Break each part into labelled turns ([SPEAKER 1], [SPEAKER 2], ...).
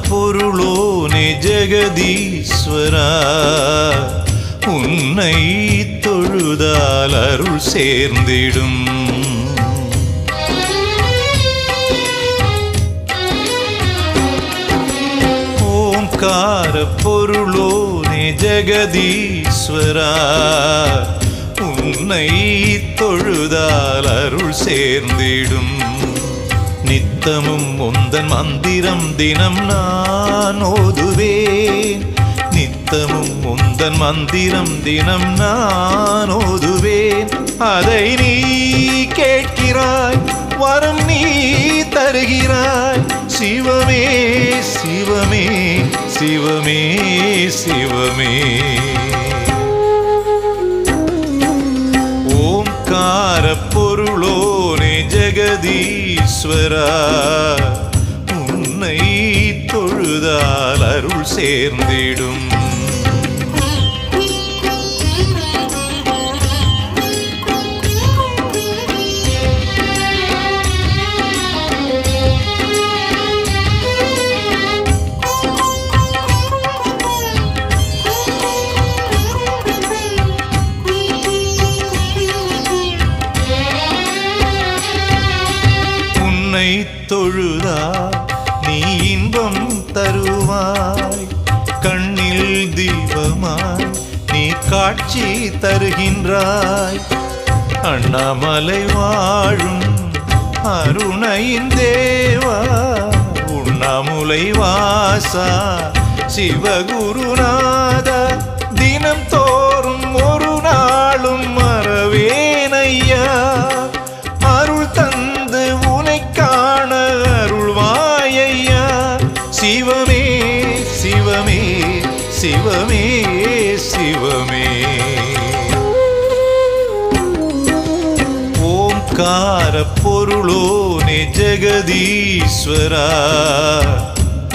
[SPEAKER 1] பொருளோனே ஜெகதீஸ்வரா, உன்னை தொழுதால் அருள் சேர்ந்திடும். ஓம்கார பொருளோனே ஜெகதீஸ்வரா, உன்னை தொழுதால் அருள் சேர்ந்திடும். நித்தமும் உந்தன் மந்திரம் தினம் நான் ஓதுவேன். நித்தமும் உந்தன் மந்திரம் தினம் நான் ஓதுவேன். அதை நீ கேட்கிறாய், வரம் நீ தருகிறாய். சிவமே சிவமே சிவமே சிவமே. ஓம்கார பொருளோனே ஜெகதீஸ்வரா, உன்னை தொழுதால் அருள் சேர்ந்திடும். தொழுதா நீ இன்பம் தருவாய். கண்ணில் தீபமாய் நீ காட்சி தருகின்றாய். அண்ணாமலை வாழும் அருணையின் தேவா, உண்ணாமுலை வாசா சிவகுருநாதா, தினம் தோறும் ஒரு நாளும் மறவேனையா. அருள் தந்து உனை காண அருள்வாயையா. சிவமே சிவமே சிவமே சிவமே. ஓம்கார பொருளோனே ஜெகதீஸ்வரா,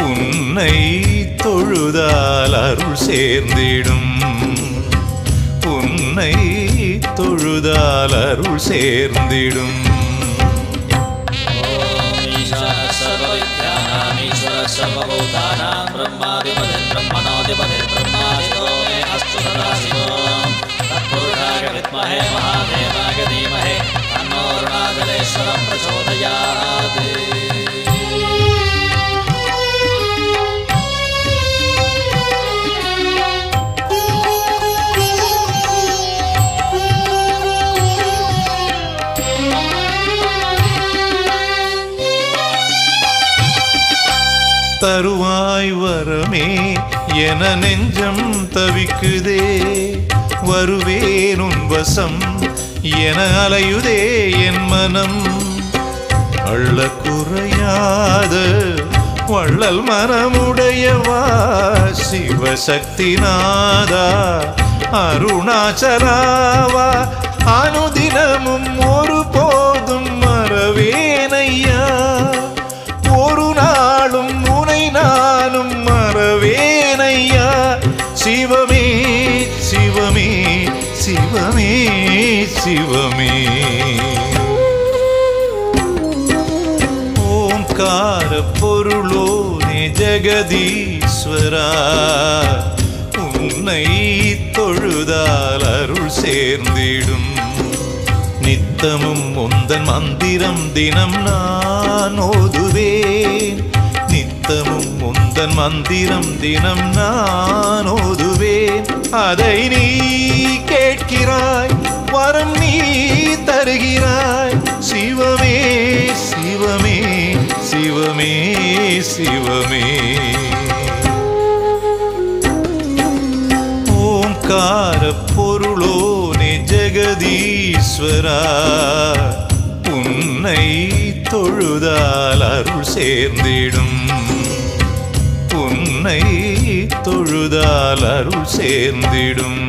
[SPEAKER 1] உன்னை தொழுதால் அருள் சேர்ந்திடும். உன்னை தொழுதால் அருள் சேர்ந்திடும்.
[SPEAKER 2] सर्वभूतानां ब्रह्माधिपतिः ब्रह्मणोऽधिपतिः ब्रह्मादितो मे अस्तु सदाशिवो। तत्पुरुषाय विद्महे महादेवाय धीमहि तन्नो अरुणाचलेश्वरः प्रचोदयात्।
[SPEAKER 1] தருவாய் வரமே என நெஞ்சம் தவிக்குதே. வருவேன் உன் வசம் என அலையுதே என் மனம். அள்ள குறையாத வள்ளல் மனமுடையவா, சிவசக்திநாதா அருணாச்சலாவா. அனுதினமும் ஒரு போதும் மறவேனையா. ஒரு நாளும் உனை நானும் மறவேனையா. சிவமே சிவமே சிவமே சிவமே. ஓம்கார பொருளோனே ஜெகதீஸ்வரா, உன்னை தொழுதால் அருள் சேர்ந்திடும். நித்தமும் உந்தன் மந்திரம் தினம் நான் ஓதுவேன். நித்தமும் உந்தன் மந்திரம் தினம் நான் ஓதுவேன். அதை நீ கேட்கிறாய், வரம் நீ தருகிறாய். சிவமே சிவமே சிவமே சிவமே. ஓம்கார பொருளோனே ஜெகதீஸ்வரா, உன்னை தொழுதால் அருள் சேர்ந்திடும். உன்னை தொழுதால் அருள் சேர்ந்திடும்.